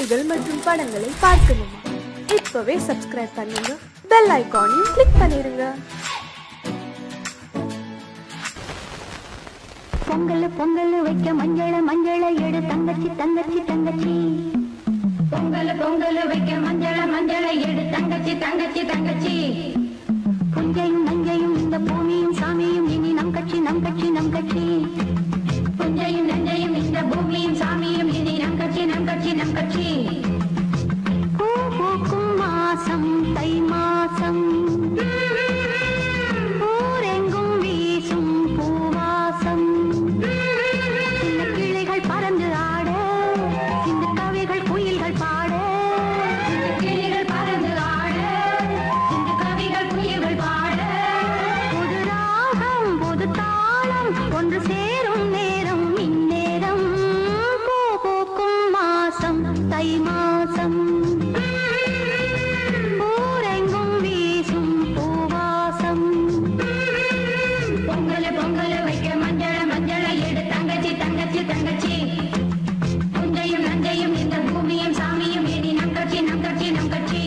செய்திகள் மற்றும் படங்களை பார்க்கணுமா? இப்பவே சப்ஸ்கிரைப் பண்ணுங்க, பெல் ஐகானையும் கிளிக் பண்ணிருங்க. பொங்கல் பொங்கல் வைக்க மஞ்சள மஞ்சள எடு தங்கச்சி தங்கச்சி தங்கச்சி. பொங்கல் பொங்கல் வைக்க மஞ்சள மஞ்சள எடு தங்கச்சி தங்கச்சி தங்கச்சி. புஞ்சையும் நஞ்சையும் இந்த பூமியும் சாமியும் இனி நம் கட்சி நம் கட்சி நம் கட்சி. புஞ்சையும் நஞ்சையும் இந்த பூமியும் சாமியும் இனி நம் கட்சி நம் கட்சி நம் கட்சி. பூ பூக்கும் மாசம் தை மாசம், ஊரெங்கும் வீசும் பூவாசம். சின்ன கிளிகள் பறந்து ஆட, இந்த கவிகள் குயில்கள் பாட. சின்ன கிளிகள் பறந்து ஆட, இந்த கவிகள் குயில்கள் பாட. புது ராகம் புது தாளம் ஒன்று சேரும் நேரம் இந்நேரம். பூ பூக்கும் மாசம் தை மாசம், ஊரெங்கும் வீசும் பூவாசம். பொங்கல் பொங்கல் வைக்க மஞ்சள மஞ்சள எடு தங்கச்சி தங்கச்சி தங்கச்சி. புஞ்சையும் நஞ்சையும் இந்த பூமியும் சாமியும் இனி நம் கட்சி நம் கட்சி நம் கட்சி.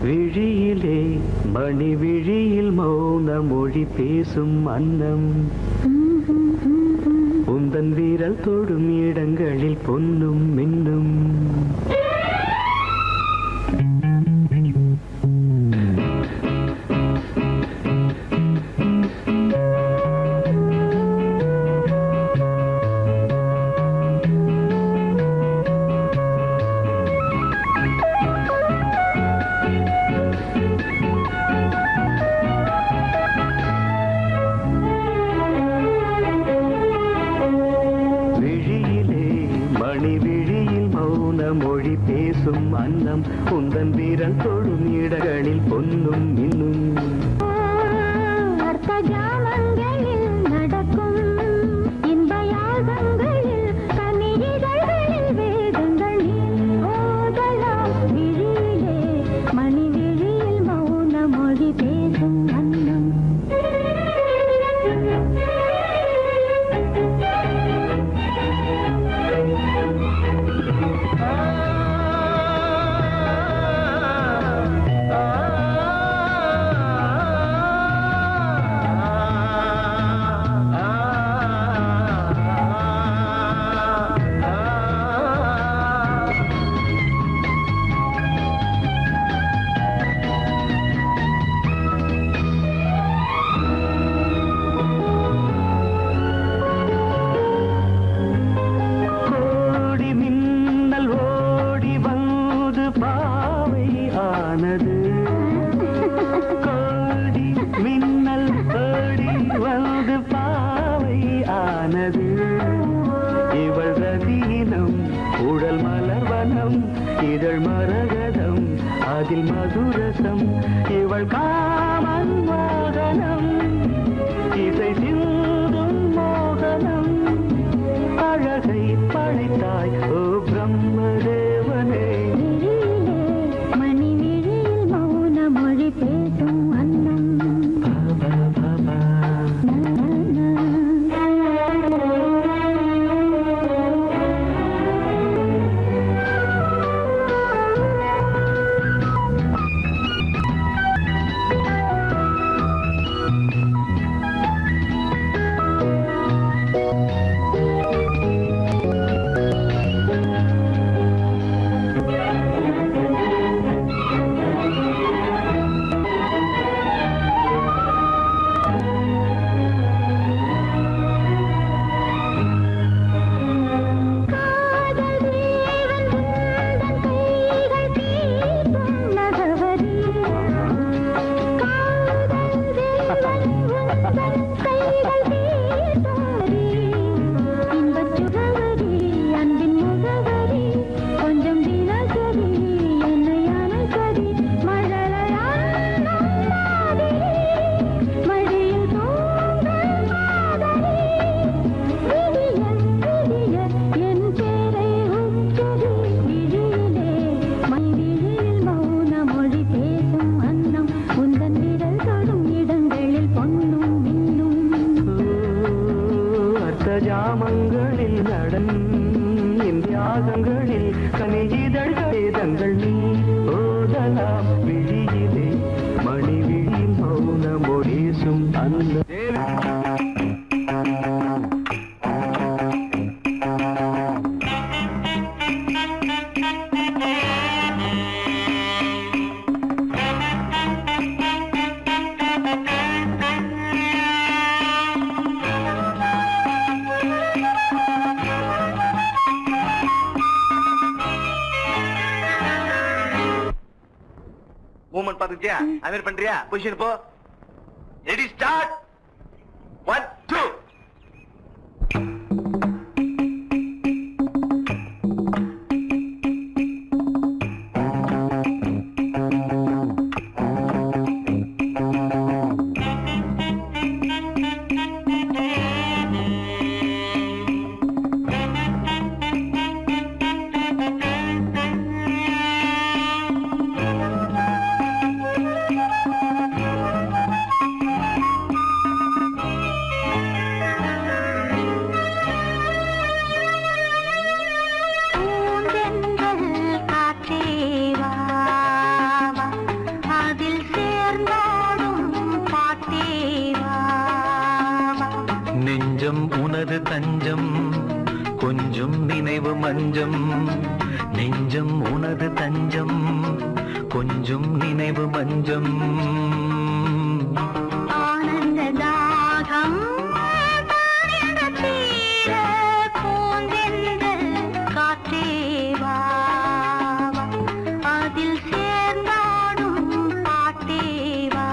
விழியிலே மணி விழியில் மௌன மொழி பேசும் அன்னம் உந்தன் வீரல் தொடும் இடங்களில் பொன்னும் மின்னும் மொழி பேசும் அன்னம் உந்தன் வீரன் தொடும் இடங்களில் பொன்னும் இன்னும் அர்த்த ஜாமங்களில் நடக்கும் இன்ப யாகங்களில் கனியிதழ்களில் வேதங்கள் ஓதலாம் விழியிலே மணி விழியில் மௌன மொழி பேசும் அன்னம் இதழ் மரகதம் அதில் மதுரசம் இவள் காமன் வாகனம் இசை சிந்தும் மோகனம் அழகை படைத்தாய் ஓ பிரம்மதேவனே மணி விழியில் மௌன மொழி பேசும் அன்னம் ஜாமங்களில் நடன் இந்தியாகங்களில் கனியிதழ்கள் நீ ஓதலாம் விழியிலே மணி விழி மௌன மொழிசும் அந்த மூமெண்ட் பாத்துக்கிட்டியா அமீர் பண்றியா பொசிஷன் போ ரெடி ஸ்டார்ட் 1 2 Thank you. கொஞ்சம் நினைவு மஞ்சம் நெஞ்சம் உனது தஞ்சம் கொஞ்சம் நினைவு மஞ்சம் ஆனந்த தாகம் தீர பூந்தென்றல் காற்றே வா அதில் சேர்ந்தாடும் பாட்டே வா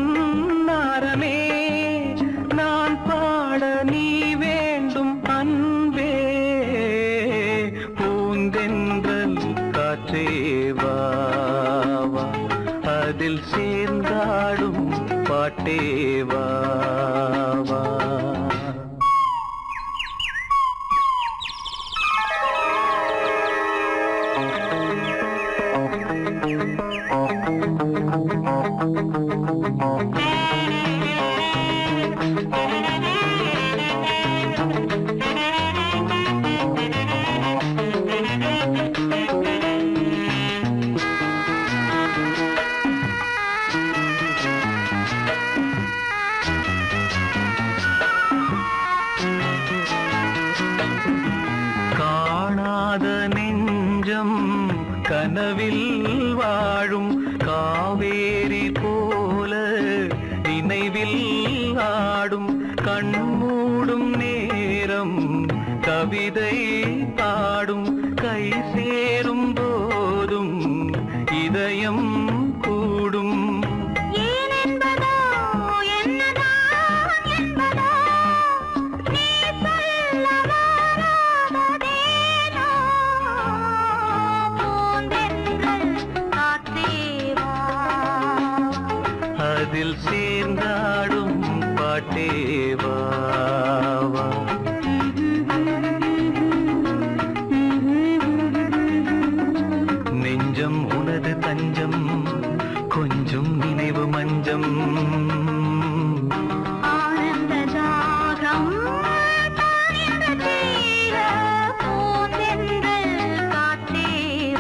பொன்னாரமே நான் பாட நீ வேண்டும் அன்பே பூந்தென்றல் காற்றே வா அதில் சேர்ந்தாடும் பாட்டே வா காணாத நெஞ்சம் கனவில் வாழும் காவேரி போல நினைவில் ஆடும் கண்மூடும் நேரம் கவிதை பாடும் கை சேரும் போதும் இதயம் கூடும் அதில் சேர்ந்தாடும் பாட்டே வா நெஞ்சம் உனது தஞ்சம் கொஞ்சம் நினைவு மஞ்சம் ஆனந்த தாகம் தீர பூந்தென்றல் காற்றே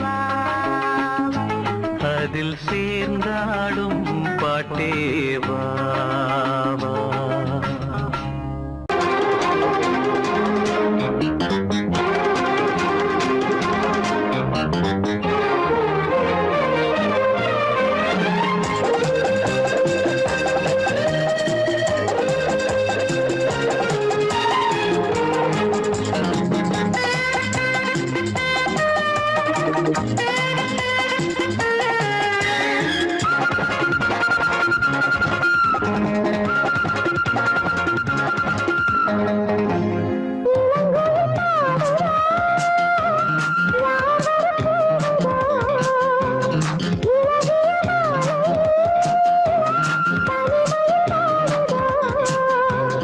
வா அதில் சேர்ந்தாடும் பாட்டே வா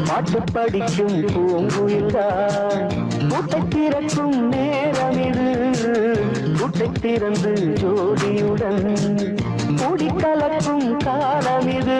பாட்டு படிக்கும் பூங்குயில்தான் கூட்டை திறக்கும் நேரம் இது கூட்டை திறந்து ஜோடியுடன் கூடி கலக்கும் காலம் இது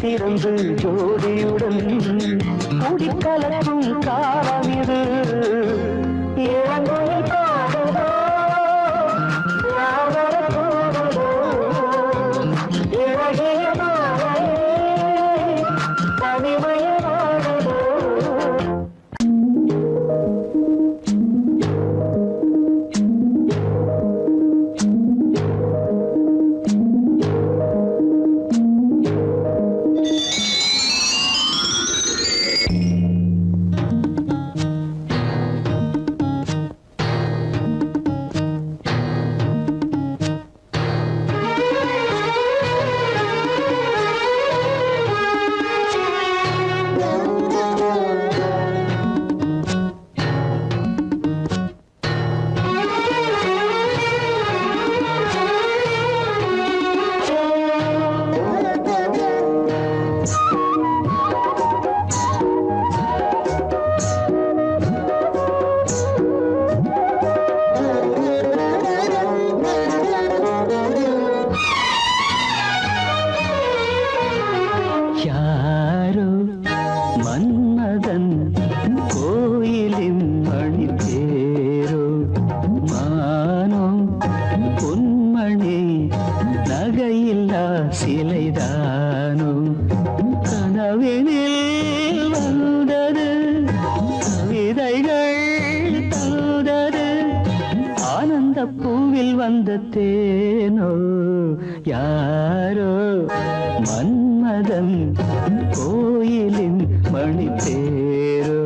திறந்து ஜோடியுடன் குடிக்கலக்கும் காலம் இது இளங்கோயில் பாடுதோ யாவர போடுதோ இழகிய மாலையே தனிமைய வாடுதோ பூவில் வந்த தேனோ யாரோ மன்மதன் கோயிலின் மணி தேரோ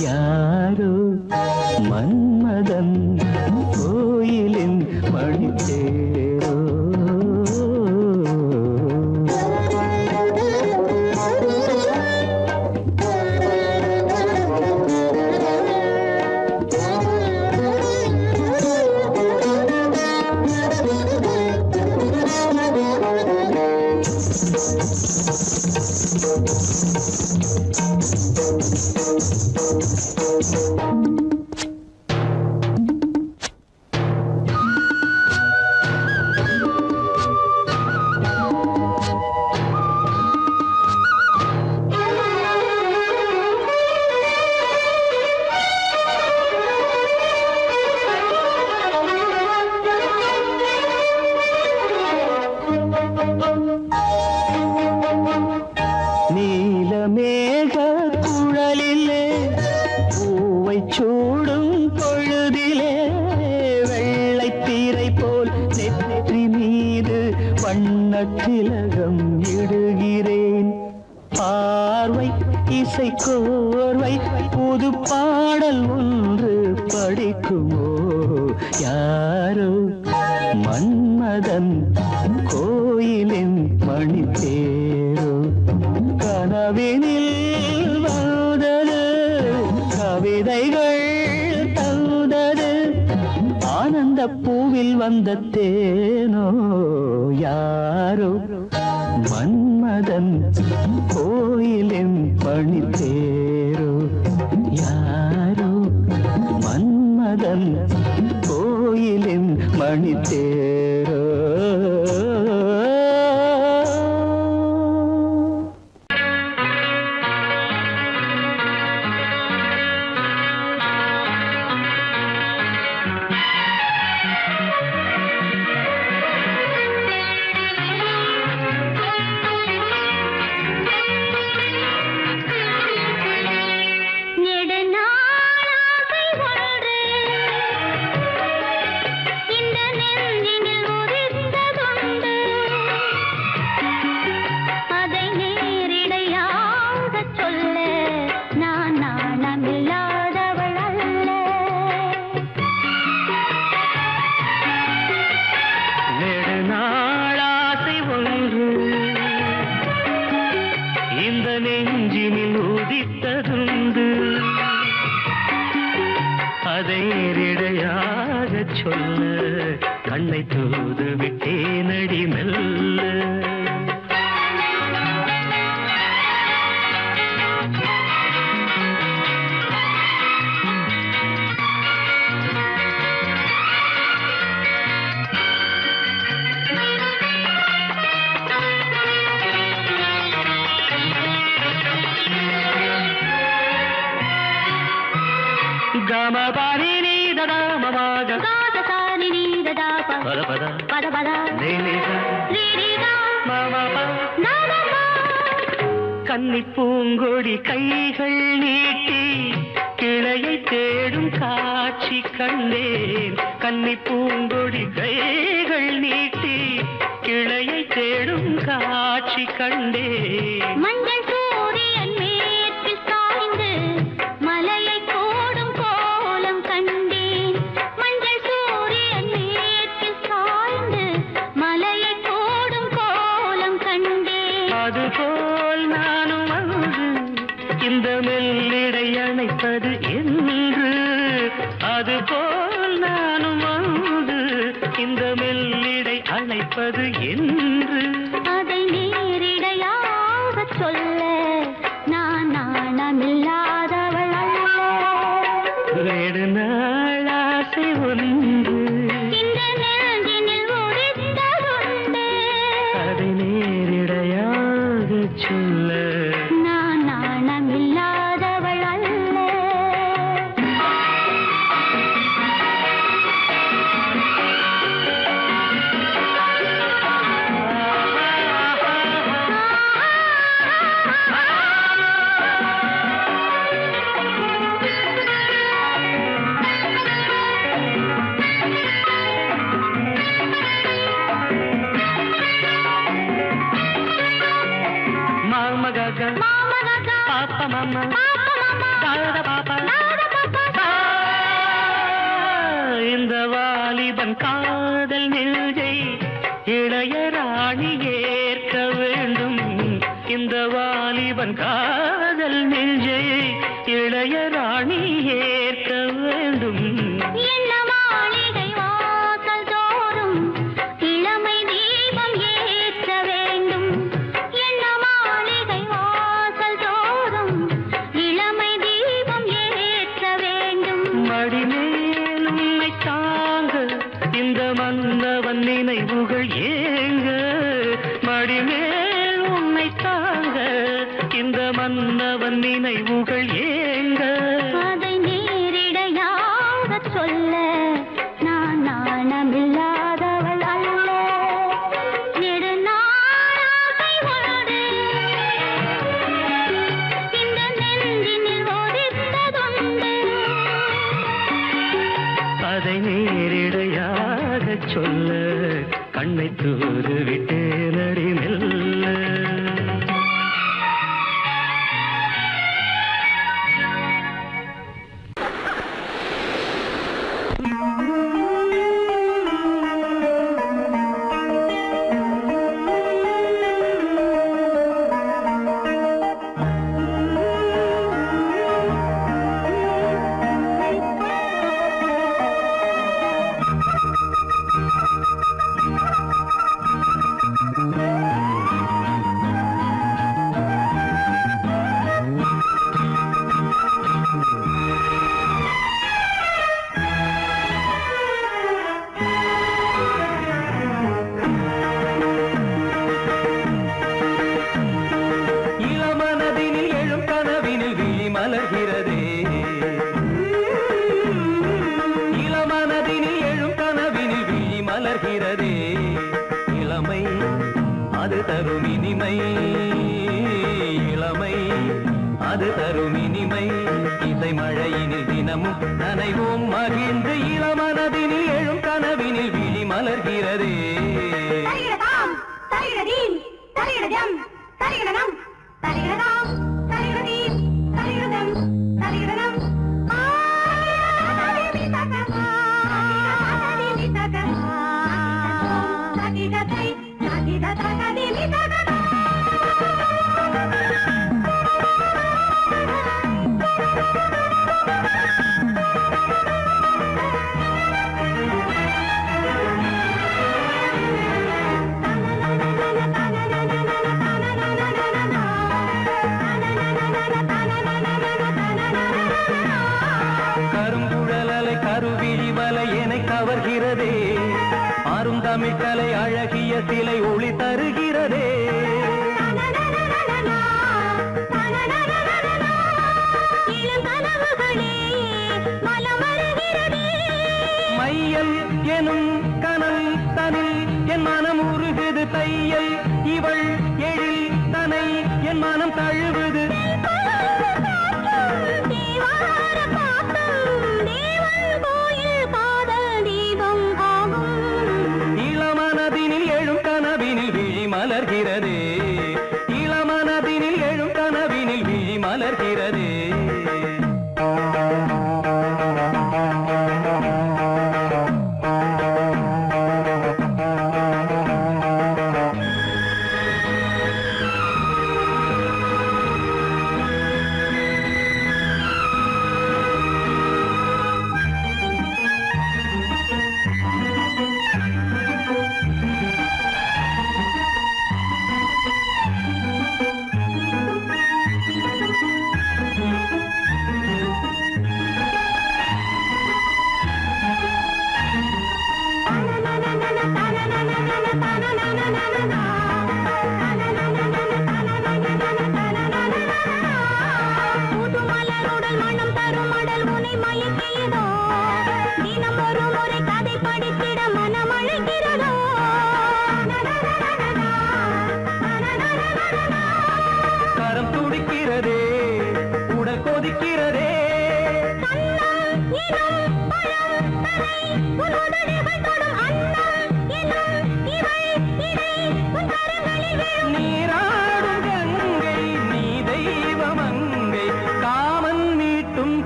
யாரோ மன்மதன் கோயிலின் மணித்தேரோ. நீலமேக குழலிலே பூவை சூடும் பொழுதிலே வெள்ளைத்தீரை போல் நெற்றி மீது வண்ணத்திலகம் இடுகிறேன். பார்வை இசை கோர்வை புது பாடல் ஒன்று படிக்குமோ யாரோ மன்மதன் கோயிலின் மணித்தேரோ. கனவினில் வந்தது கவிதைகள் தந்தது ஆனந்த பூவில் வந்த தேனோ யாரோ மன்மதன் கோயிலின் பணித்தேரோ. யாரோ மன்மதன் கோயிலின் மணித்தேரோ. கண்ணை தூது விட்டேனடி மெல்ல. கமபாரி நீ ததா மமாக காதசாரி நீ ததா பத பத பத பத நீனிதா நீனிதா மமபா நமபா. கன்னி பூங்கொடி கைகள் நீட்டி கிளையை தேடும் காட்சி கண்டேன். கன்னி பூங்கொடி கைகள் நீட்டி கிளையை தேடும் காட்சி கண்டேன். மஞ்சள் சூரியன் மேற்கு சாய்ந்து மலையை கோடும் கோலம் கண்டேன். மஞ்சள் சூரியன் மேற்கு சாய்ந்து மலையை கோடும் கோலம் கண்டேன். அதுபோல் நானும் வந்து இந்த மெல்லிடை அணைப்பது என்று. அதுபோல் நானும் வந்து இந்த மெல்லிடை அணைப்பது என்று. அதை நேரிடையாக சொல்ல நான் நாணமில்லாதவள் அல்ல. நெடுநாள் ஆசை ஒன்று இந்த நெஞ்சினில் உதித்ததுண்டு. அதை நேரிடையாக சொல்ல நான் நாணமில்லாதவள் அல்ல. காதல் நெஞ்சை இளைய ராணி ஏற்க வேண்டும். இந்த வாலிபன் காதல் நெஞ்சை இளைய ராணி ஏற்க வேண்டும். என்ன மாளிகை வாசல் தோறும் இளமை தீபம் ஏற்ற வேண்டும். என்ன மாளிகை வாசல் தோறும் இளமை தீபம் ஏற்ற வேண்டும். மடிமேல் உன்னை தாங்க இந்த மன்னவன் நினைவுகள் ஏங்க. மடிமேல் உன்னை தாங்க இந்த மன்னவன் நினைவுகள் ஏங்க. அதை நேரிடையாக சொல்ல நான் நாணமில்லாதவள் அல்ல. நெடுநாளாசை ஒன்று இந்த நெஞ்சினில் ஒதித்ததுண்டு. அதை நேரிடையாக சொல்ல கண்ணை தூது விட்டேனடி மெல்ல.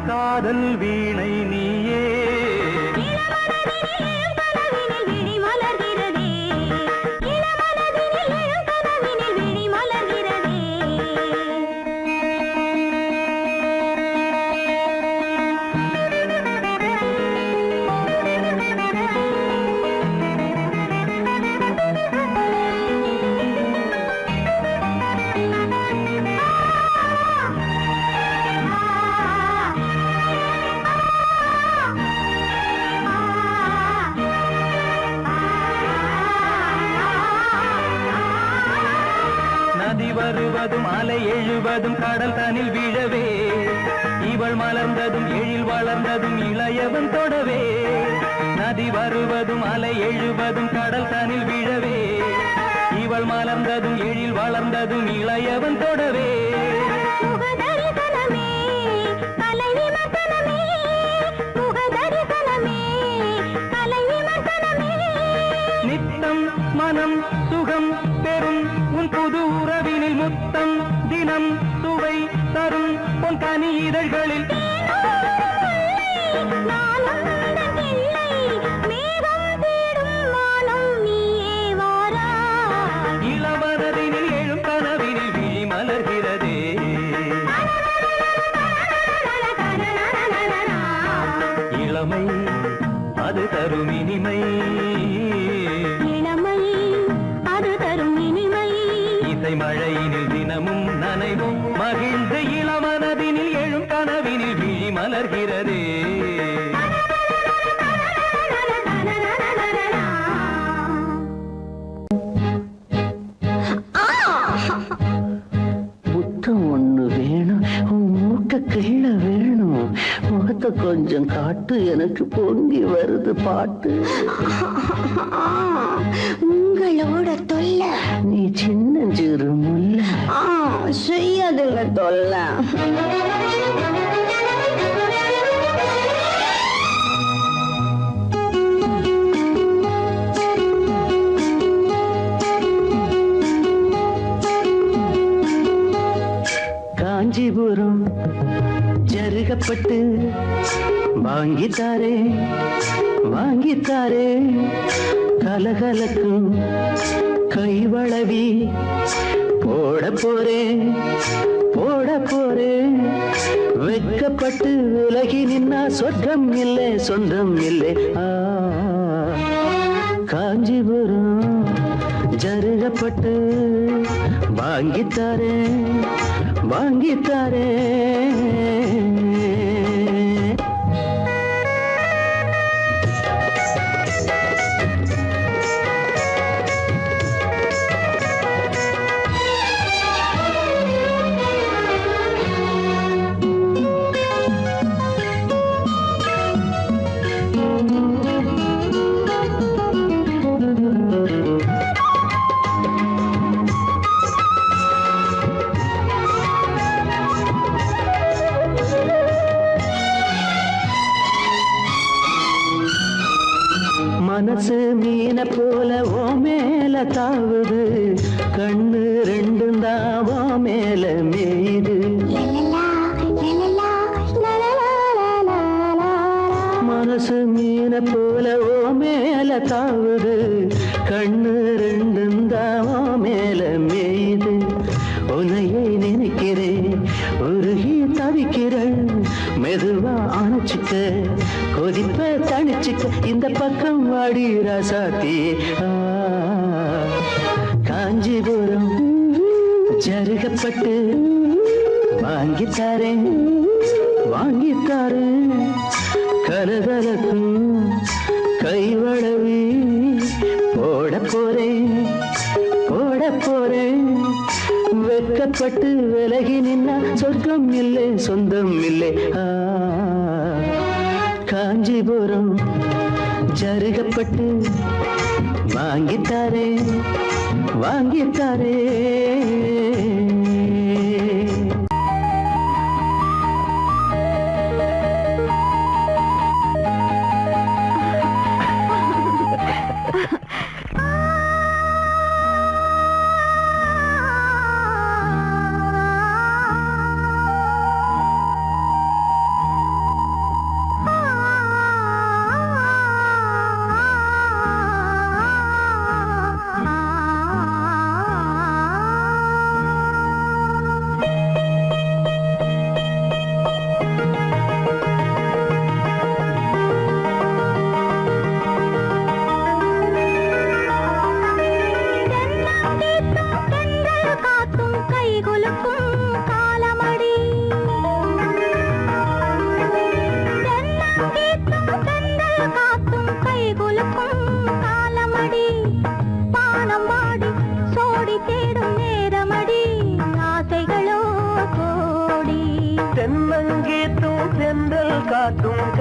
காதல் வீணை நீயே வருவதும் அலை எழுவதும் கடல் தனில் வீழவே இவள் மலர்ந்ததும் எழில் வளர்ந்ததும் இளையவன் தொடவே நதி வருவதும் அலை எழுவதும் கடல் தனில் வீழவே இவள் மலர்ந்ததும் எழில் வளர்ந்ததும் இளையவன் தொடவே நித்தம் மனம் சுகம் பெறும் உன் புது உறவினில் முத்தம் தினம் சுவை தரும் உன் கனி இதழ்களில் இளவரதினில் எழும் கனவினில் விழி மலர்கிறதே இளமை அது தரும் இனிமை இசை மழையினில் தினமும் நனைவும் மகிழ்ந்து இளமனதினில் எழும் கனவினில் விழி மலர்கிறதே முத்தம் ஒண்ணு வேணும் உன் மூக்க கீழ வேணும் முகத்தை கொஞ்சம் காட்டு எனக்கு பொங்கி வருது பாட்டு உங்களோட தொல்லை நீ சின்னஞ்சிறு முல்ல செய்யாதுங்க தொல்லை காஞ்சிபுரம் ஜருகப்பட்டு வாங்கித்தாரே வாங்கித்தாரே கலகலக்கும் கைவளவி போட போறேன் போட போறேன் வெட்கப்பட்டு விலகி நின்னா சொர்க்கம் இல்லை சொந்தம் இல்லை காஞ்சிபுரம் ஜருகப்பட்டு வாங்கித்தாரே வாங்கித்தாரே மனசு மீன போல ஓ மேல தாவுது கண்ணு ரெண்டும் தாவோ மேல மேயுது மனசு மீன போல ஓ மேல தாவுது கண்ணு ரெண்டும் தாவோ மேல மேயுது உன்னையே நினைக்கிறேன் உருகி தவிக்கிறேன் மெதுவா அணைச்சிக்க கொதிப்ப தணிச்சுக்க இந்த பக்கம் வாடி ராசாத்தி காஞ்சிபுரம் ஜருகப்பட்டு வாங்கித்தாரேன் வாங்கித்தாரேன் கலகலக்கும் கைவளவி போட போறேன் போட போறேன் வெட்கப்பட்டு விலகி நின்னா சொர்க்கம் இல்லை சொந்தம் இல்லை காஞ்சிபுரம் ஜருகப்பட்டு வாங்கித்தாரே வாங்கித்தாரே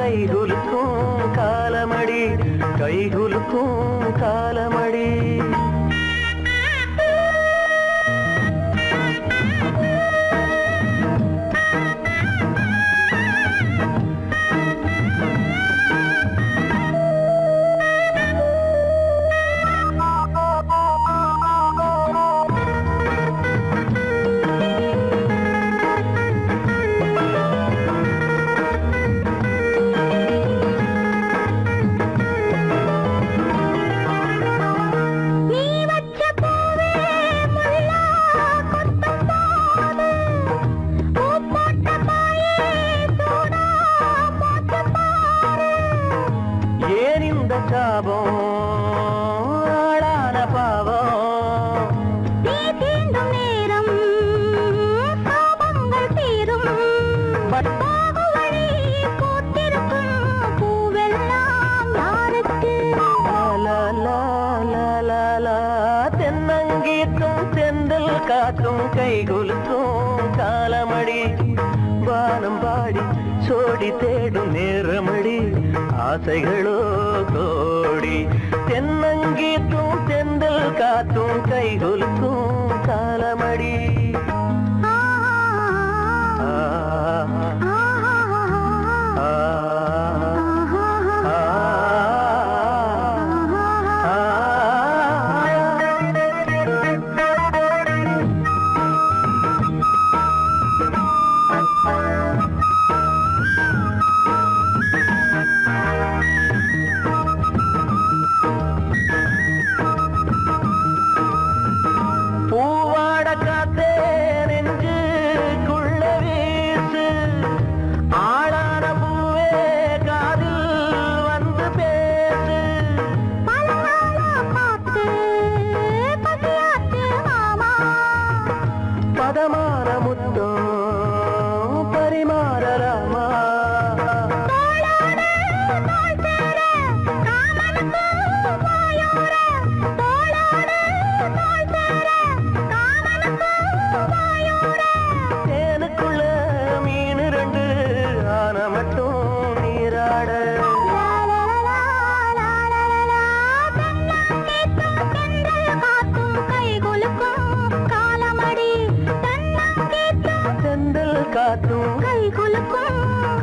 கைகுலுக்கும் காலமடி கைகுலுக்கும் காலமடி காற்றும் கைகுலுக்கும் காலமடி வானம் பாடி சோடி தேடும் நேரமடி ஆசைகளோ கோடி தென்னங்கீற்றும் தென்றல் காற்றும் கைகுலுக்கும் காலமடி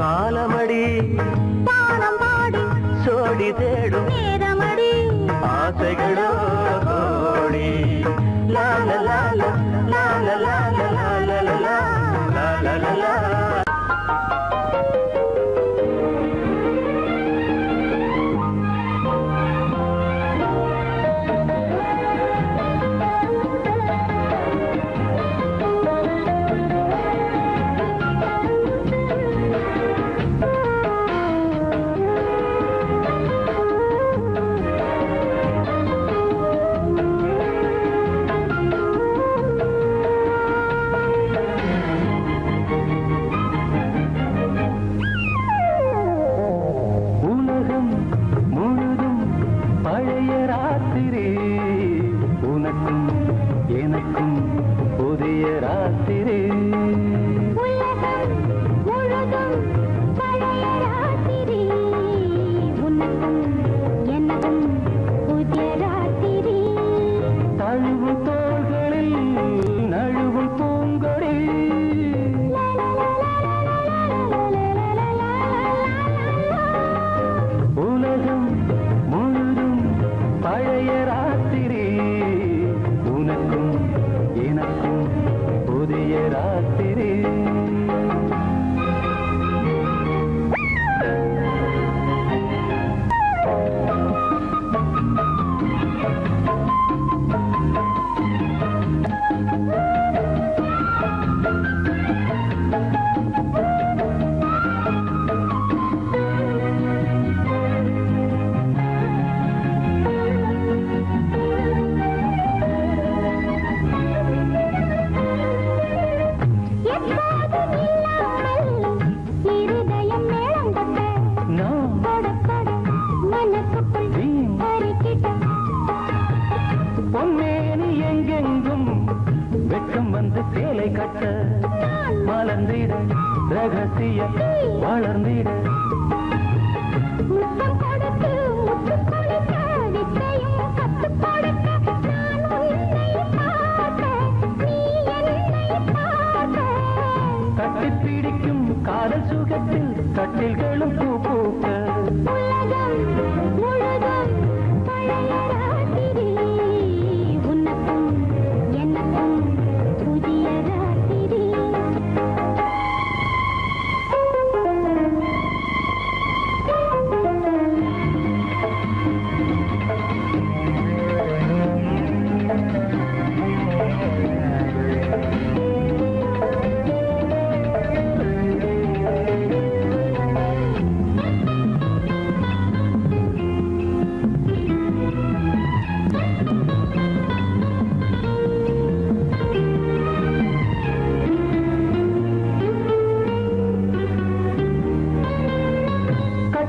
காலமடி பானம் பாடி சோடி தேடும் நேரமடி ஆசைகளோ கோடி லால லால லால லால லால லால லால மலர்ந்திட ரகசிய வளர்ந்திட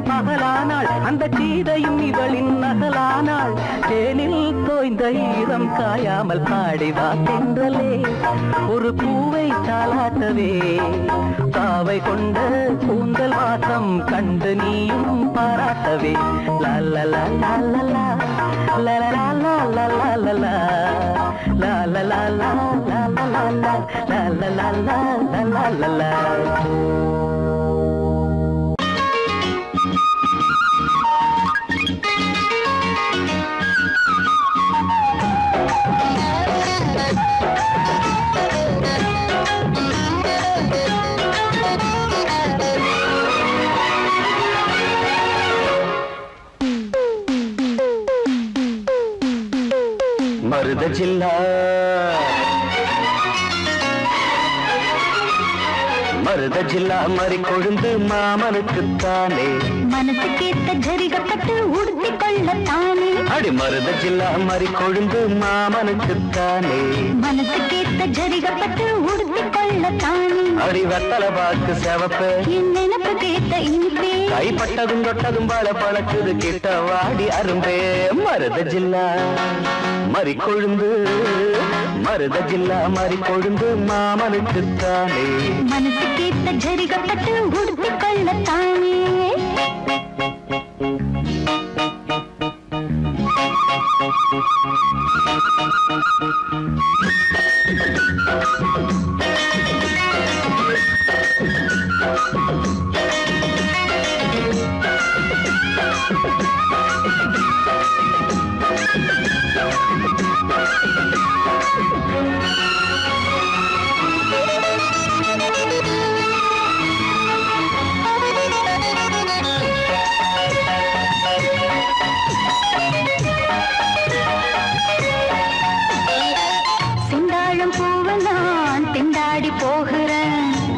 சீதையும் பகலானாள், அந்த சீதையும் இவளின் நகலானாள். தேனில் தோய்ந்த ஈரம் காயாமல் பாடிவா தென்றலே, ஒரு பூவை தாலாட்டவே. காவை கொண்ட கூந்தல் வாசம் கண்டு நீயும் பாராட்டவே. லல்லலா லல்லலா லல்லலா லல்லலா லல்லலா லல்லலா லல்லலா லல்லலா. மருத ஜில்லா மருத ஜில்லா மறி கொழுந்து மாமனுக்குத்தானே, மனசு கேட்ட ஜரிகப்பட்டு உடுத்தி கொள்ளத்தானே. அடி மருத ஜில்லா மறி கொழுந்து மாமனுக்குத்தானே, மனசு கேட்ட ஜரிகப்பட்டு உடுத்தி கொள்ளத்தானே. அடி வெத்தல பாக்கு செவப்ப என் நினப்பு கேட்ட இனிப்பே, கைப்பட்டதும் தொட்டதும் பல பழக்குது கிட்ட வாடி அரும்பே. மருத ஜில்லா மறி கொழுந்து மருத ஜில்லா மறி கொழுந்து மாமனுக்குத்தானே, மனசு கேட்ட ஜரிகப்பட்டு உடுத்தி கொள்ளத்தானே.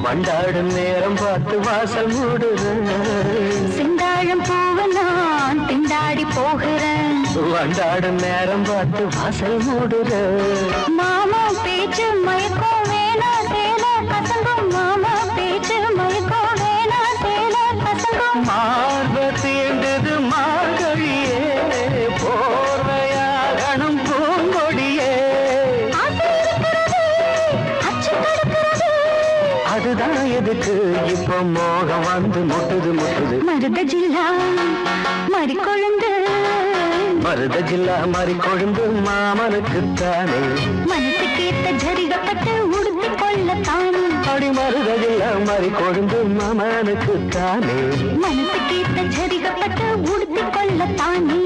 வண்டாடும் நேரம் பார்த்து வாசல் மூடுறேன், செந்தாழம் பூவை நான் திண்டாடி போகிறேன். வண்டாடும் நேரம் பார்த்து வாசல் மூடுறேன். மாமா பேச்சு மயக்கம் வேணா தேன பசங்கும், மாமா பேச்சு மயக்கம் வேணா தேன பசங்கும். மார்ப தீண்டது மார்கழியே, போர்வையாகணும் பூங்கொடியே. அதுதான் எதுக்கு இப்போ மோகம் வந்து முட்டுது முட்டுது. மருத ஜில்லா மறி கொழுந்து மருத ஜில்லா மறி கொழுந்து மாமனுக்குத்தானே, மனசு கேட்ட ஜரிகப்பட்டு உடுத்தி கொள்ளத்தானே. அடி மருத ஜில்லா மறி கொழுந்து மாமனுக்குத்தானே, மனசு கேட்ட ஜரிகப்பட்டு உடுத்தி கொள்ளத்தானே.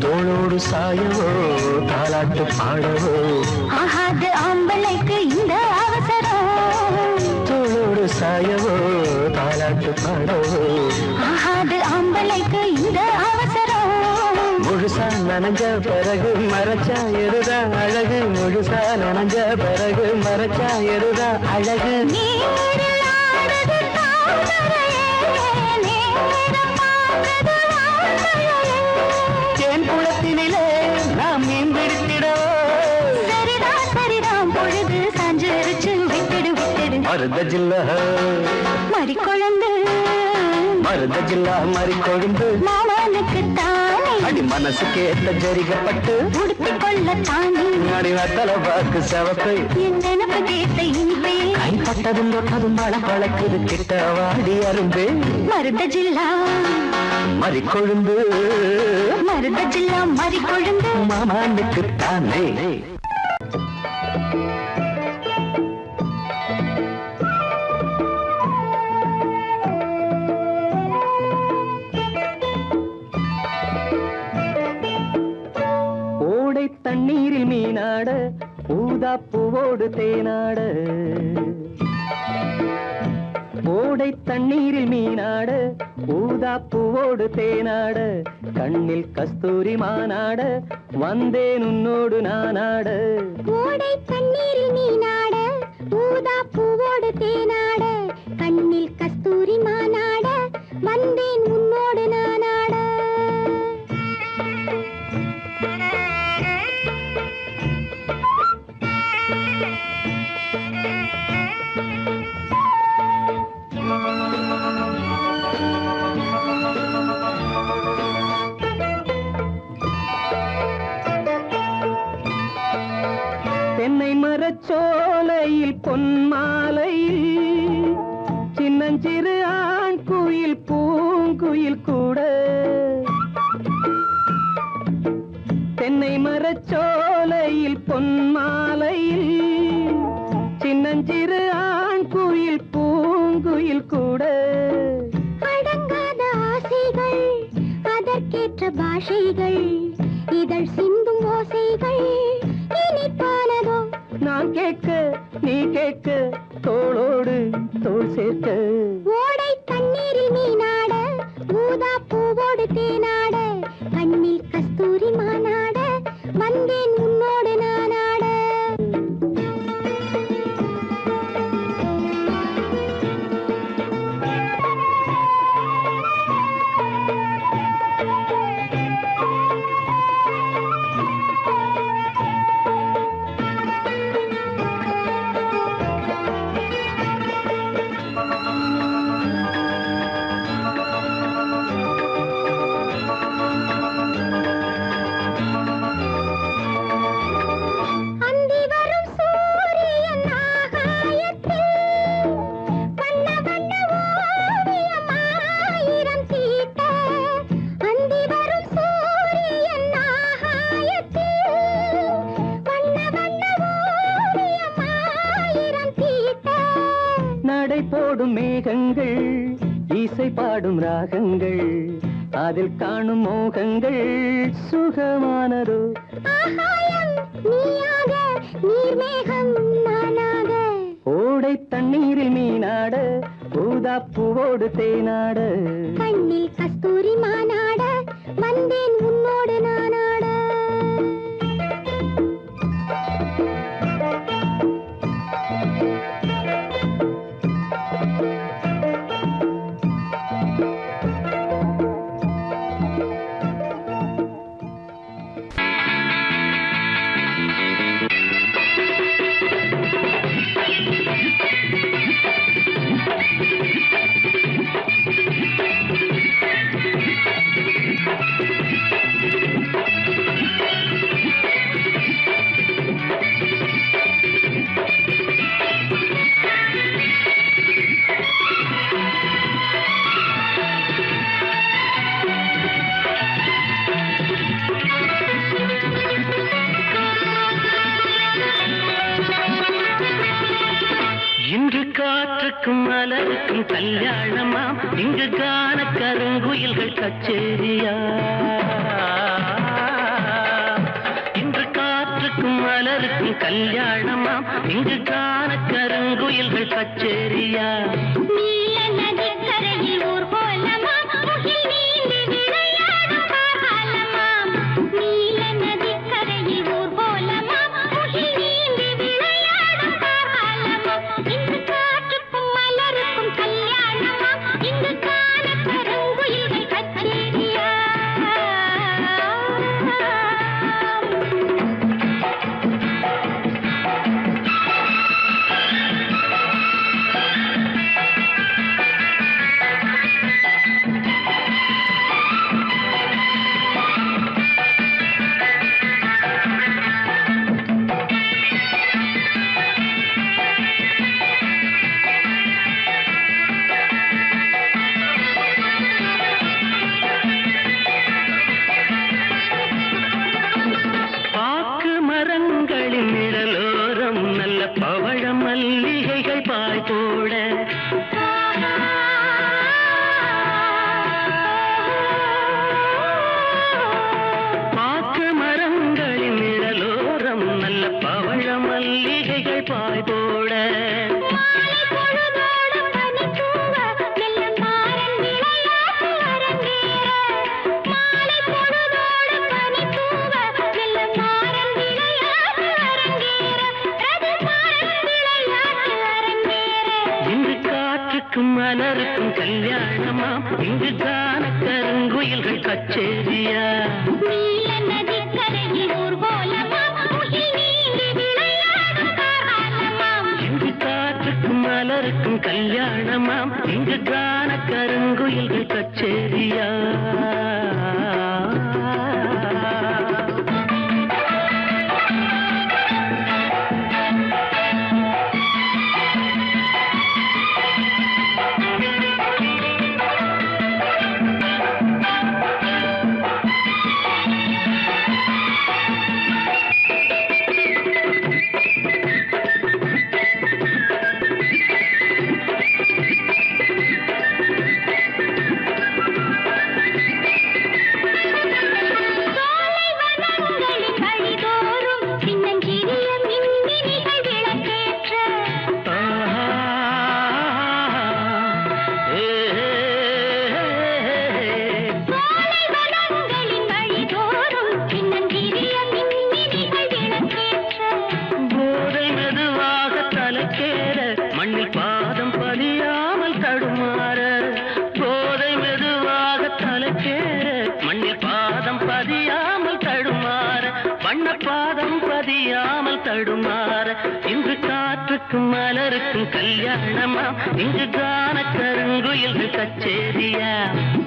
தோளோடு சாயவோ தாலாட்டு பாடவோ, ஆகாது ஆம்பளைக்கு இந்த அவசரம். தோளோடு சாயவோ தாலாட்டு பாடவோ, ஆகாது ஆம்பளைக்கு இந்த அவசரம். முழுசா நனைஞ்ச பிறகு மறைச்சா எருதான் அழகு, முழுசா நனைஞ்ச பிறகு மறைச்சா எருதான் அழகு. நீரில் ஆடுது தாமரையே, நேரம் பார்க்குது வான்மழையே. தேன் குளத்தினிலே நாம் மீன் பிடித்திடவோ, சரிதான் சரிதான் பொழுது சாஞ்சிருச்சு விட்டுடு விட்டுடு. மருத ஜில்லா மறி கொழுந்து மருத ஜில்லா மறி கொழுந்து மாமனுக்கு தானே, அடி மனசு கேட்ட ஜரிகப்பட்டு உடுத்தி கொள்ளத்தானே. அடி வத்தல பாக்கு செவப்பை என் நினப்பு கேட்ட இனிப்பே, கைப்பட்டதும் தொட்டதும் பல பழக்குது கிட்ட வாடி அரும்பே. மருத ஜில்லா மறி கொழுந்து மருத ஜில்லா மறி கொழுந்து மாமனுக்குத்தானே. ஓடை தண்ணீரில் மீனாட ஊதா பூவோடு தேனாட, ஓடை தண்ணீரில் மீனாட ஊதா பூவோடு தேனாட கண்ணில் கஸ்தூரி மானாட வந்தேன் உன்னோடு நானாட. ஓடை தண்ணீரில் மீனாட ஊதா பூவோடு தேனாட கண்ணில் கஸ்தூரி மானாட வந்தேன் உன்னோடு நானாட. தென்னை மரச்சோலையில் பொன்மாலையில் சின்னஞ்சிறு ஆண் குயில் பூங்குயில் கூட. தென்னை மரச்சோலையில் பொன்மாலையில் சின்னஞ்சிறு ஆண் குயில் பூங்குயில் கூட. அடங்காத ஆசைகள் அதற்கேற்ற பாஷைகள் இதழ் சிந்தும் ஓசைகள் இனிப்பானதோ. நான் கேட்க நீ கேட்க தோளோடு தோள் சேர்க்க. ஓடை தண்ணீரில் மீனாட ஊதா பூவோடு தேனாட கண்ணில் கஸ்தூரி மானாட வந்தேன் உன்னோடு நானாட. நடை போடும் மேகங்கள் இசை பாடும் ராகங்கள் அதில் காணும் மோகங்கள் சுகமானதோ. ஓடை தண்ணீரில் மீனாட ஊதா பூவோடு தேனாட கண்ணில் கஸ்தூரி மானாட வந்தேன் உன்னோடு நானாட. இன்று காற்றுக்கும் மலருக்கும் கல்யாணமா இங்கு காண கருங்குயில்கள் கச்சேரியா. இன்று காற்றுக்கும் மலருக்கும் கல்யாணமா இங்கு காண கருங்குயில்கள் கச்சேரியா. நீல நதிக்கரையில் ஊர் கோலமா முகில் நீந்தி விளையாடும் காலமா. நீல நதிக்கரையில் ஊர் கோலமா முகில் நீந்தி விளையாடும் காலமா. இன்று காற்றுக்கும் மலருக்கும் கல்யாணமா இங்கு காண கருங்குயில்கள் கச்சேரியா. காற்றுக்கும் மலருக்கும் கல்யாணமா இங்கு காண கருங்குயில்கள் கச்சேரியா நீல நதி கரையில் ஊர்கோலமா முகில் நீங்கி விளையாடும் காரணமாம் இங்கு காற்றுக்கும் மலருக்கும் கல்யாணமாம் இங்கு காண கருங்குயில்கள் கச்சேரியா மலருக்கும் கல்யாணமா இங்கு காண கருங்குயில்கள் கச்சேரியா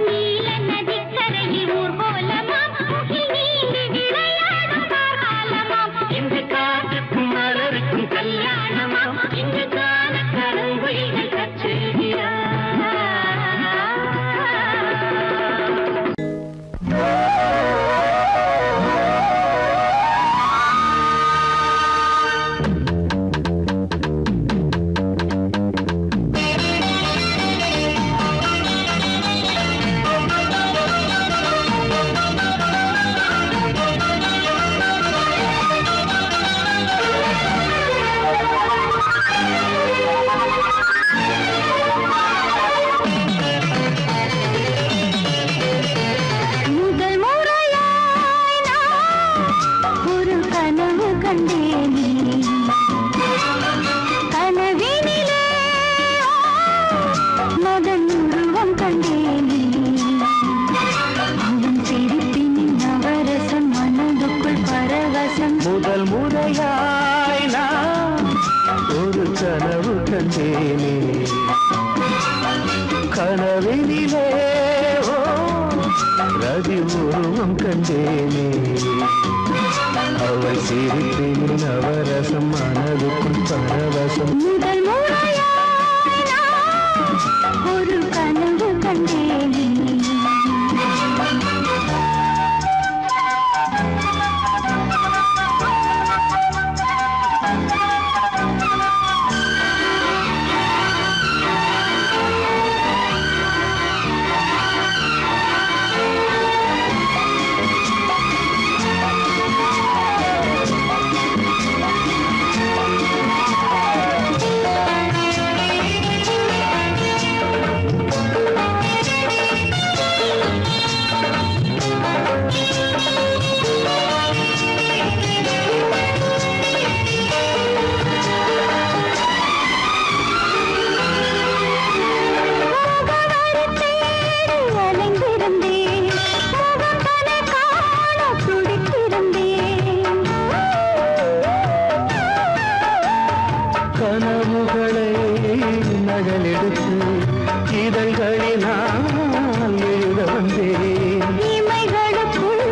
நீல நதி கரையில் ஊர்கோலமா முகில் நீங்கி விளையாடும் காரணமாம் இங்கு காற்றுக்கும் மலருக்கும் கல்யாணமா இங்கு காண கருங்குயில்கள் கச்சேரியா முதல் முறையாய் நான் ஒரு கனவு கண்டேனே கனவினிலே ரதி உருவம் கண்டேனே அவள் சிரிப்பின் நவரசம் மனதுக்குள் பரவசம் முதல் முறையாய் நான் ஒரு கனவு கண்டேனே கனவுகளை நகலெடுத்து இதழ்களினால் எழுத வந்தேன் இமைகளுக்குள்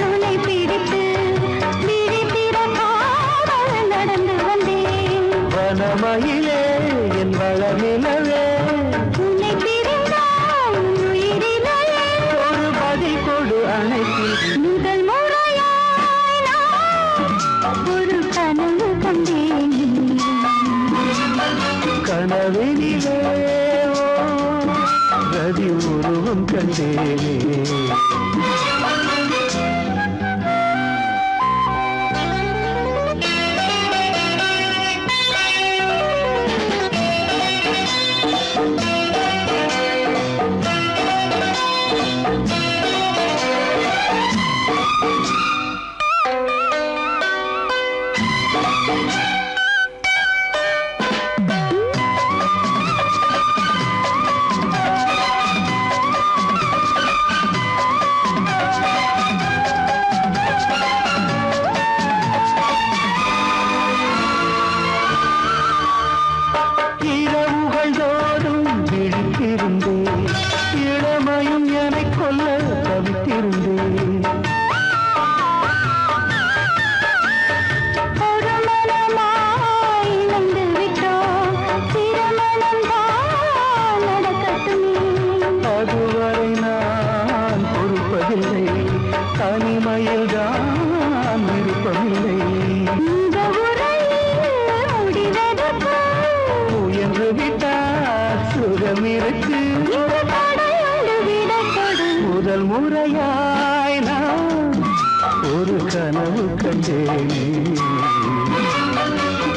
உன்னை பிடித்து விழித்திறக்காமல் நடந்து வந்தேன் வனமயிலே என் வளமிலவே உன்னை பிரிந்தால் உயிரிலே ஒரு பதில் கொடு அணைத்தில் முதல் முறையாய் நான் ஒரு கனவு கண்டேன் கனவினிலே ரதி உருவம் கண்டேனே இடம் இருக்கு முதல் முறையாய் நான் ஒரு கனவு கண்டேனே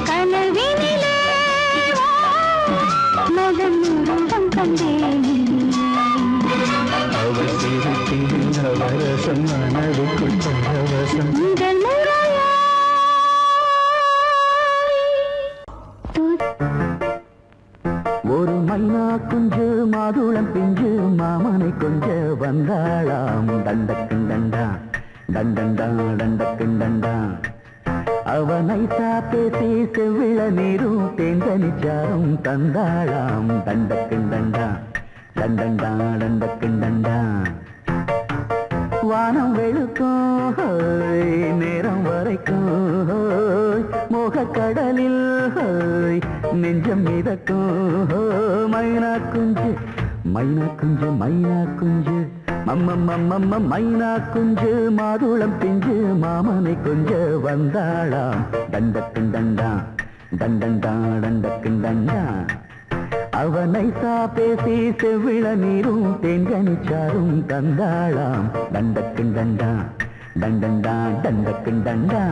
கனவினிலே மதம் கண்டேனே அவள் சிரிப்பில் நவரசம் மனதுக்குள் பரவசம் முதல் முறையாய் ஒரு மைனா குஞ்சு மாதுளம் பிஞ்சு மாமனை கொஞ்ச வந்தாளாம் தண்டக்குண்டண்டா தண்டண்டா தண்டக்குண்டண்டா அவனை பேசி செவ்விள நீரும் தேங்கனிச்சாரும் தந்தாளாம் தண்டக்குண்டண்டா தண்டண்டா தண்டக்குண்டண்டா வானம் வெளுக்கும் நேரம் வரைக்கும் மோகக்கடலில் நெஞ்சம் மிதக்கும் மைனா குஞ்சு மைனா குஞ்சு மைனா குஞ்சு மம்மம்மம்மம்ம மைனா குஞ்சு மாதுளம் பிஞ்சு மாமனை கொஞ்ச வந்தாளாம் தண்டக்குண்டண்டா தண்டண்டா தண்டக்குண்டண்டா அவனை பேசி செவ்விள நீரும் தேங்கனிச்சாரும் தந்தாளாம் தண்டக்குண்டண்டா தண்டண்டா தண்டக்குண்டண்டா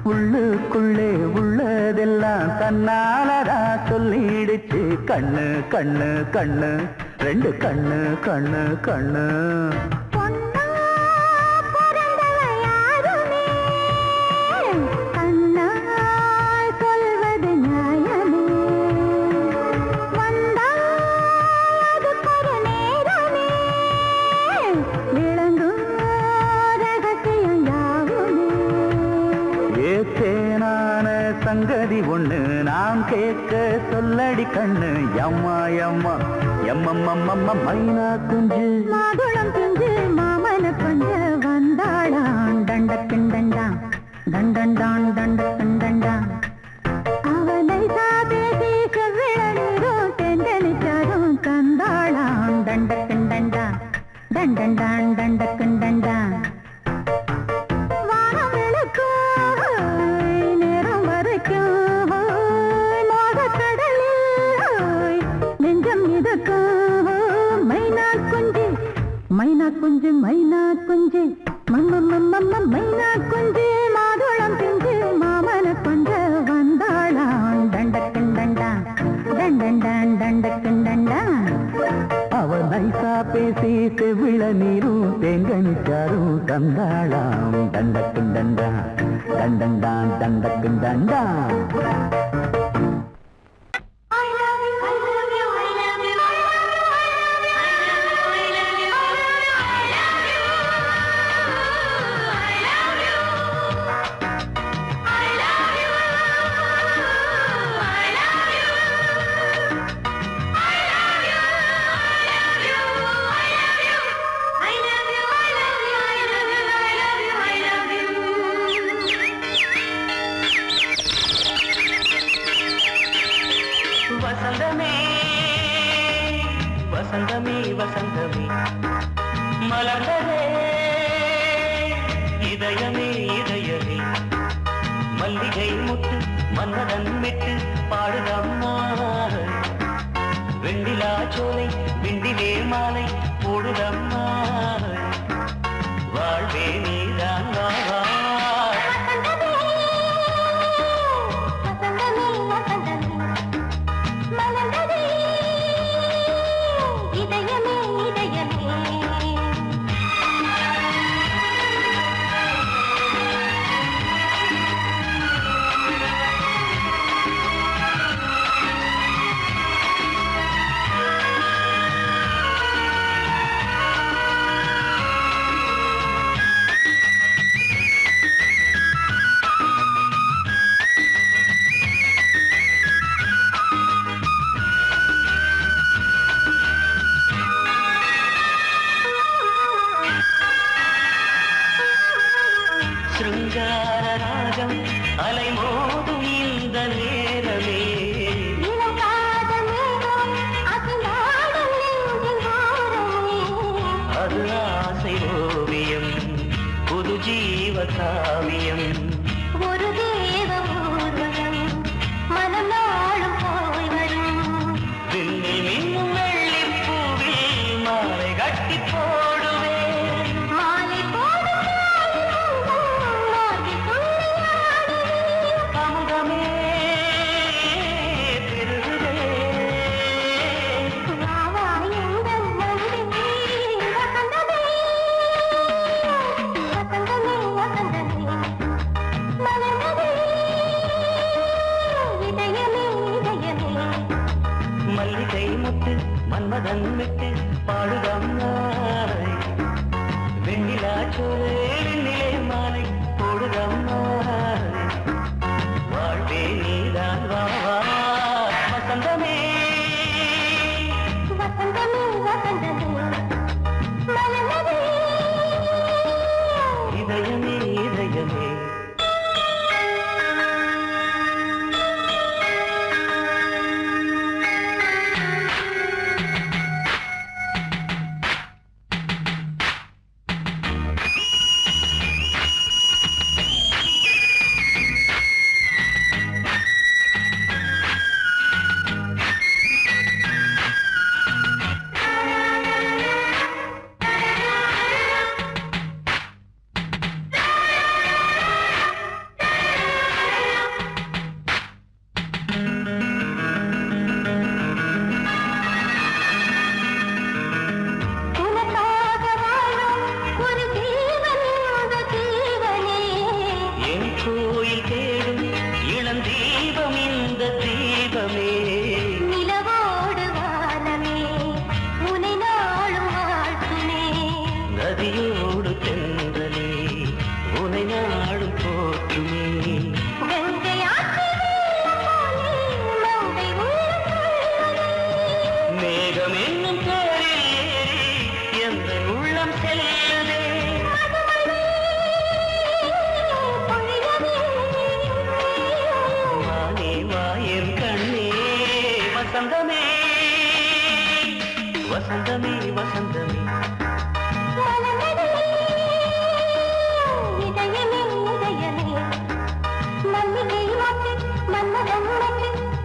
உள்ளுக்குள்ளே உள்ளதெல்லாம் தன்னாலதா சொல்லிடுச்சு கண்ணு கண்ணு கண்ணு ரெண்டு கண்ணு கண்ணு கண்ணு சங்கதி ஒண்ணு நாம் கேட்க சொல்லடி கண்ணு எம்மா எம்மா எம்மம்மம்மம்ம மைனா குஞ்சு மாதுளம் பிஞ்சு மாமன கொஞ்ச வந்தாளாம் தண்டக்குண்டண்டா தண்டண்டான் தண்டக்குண்டண்டா அவனை பேசி செவ்விள நீரும் தெண்டனிச்சாரும் தந்தாளாம் தண்டக்குண்டண்டா தண்டண்டான் தண்டக்குண்டண்டா மைனா குஞ்சு மைனா குஞ்சு மம்மம்மம்மம்ம மைனா குஞ்சு மாதுளம் பிஞ்சு மாமன கொஞ்ச வந்தாளாம் தண்டக்குண்டண்டா தண்டண்டான் தண்டக்குண்டண்டா அவன் நைசா பேசி செவிள நீரும் தேங்கனிச்சாரும் தந்தாளாம் தண்டக்கும் தண்டா தண்டண்டான் தண்டக்கும் தண்டா வசந்தமே வசந்தமே மலர்ந்ததே இதயமே இதயமே மல்லிகை முட்டு மன்னதன் விட்டு பாடுதம்மா வெண்ணிலா சோலை விண்டிலே மாலை போடுதம்மா வாழ்வே நீதான் வா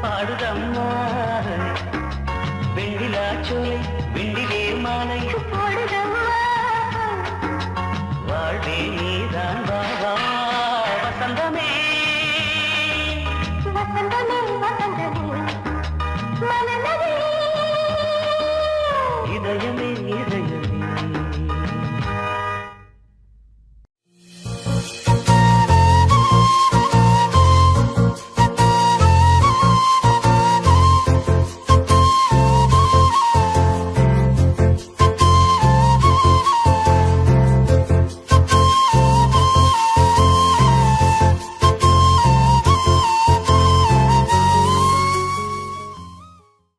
பாடுதம்மா வெண்ணிலா சோலை விண்டிலே மாலை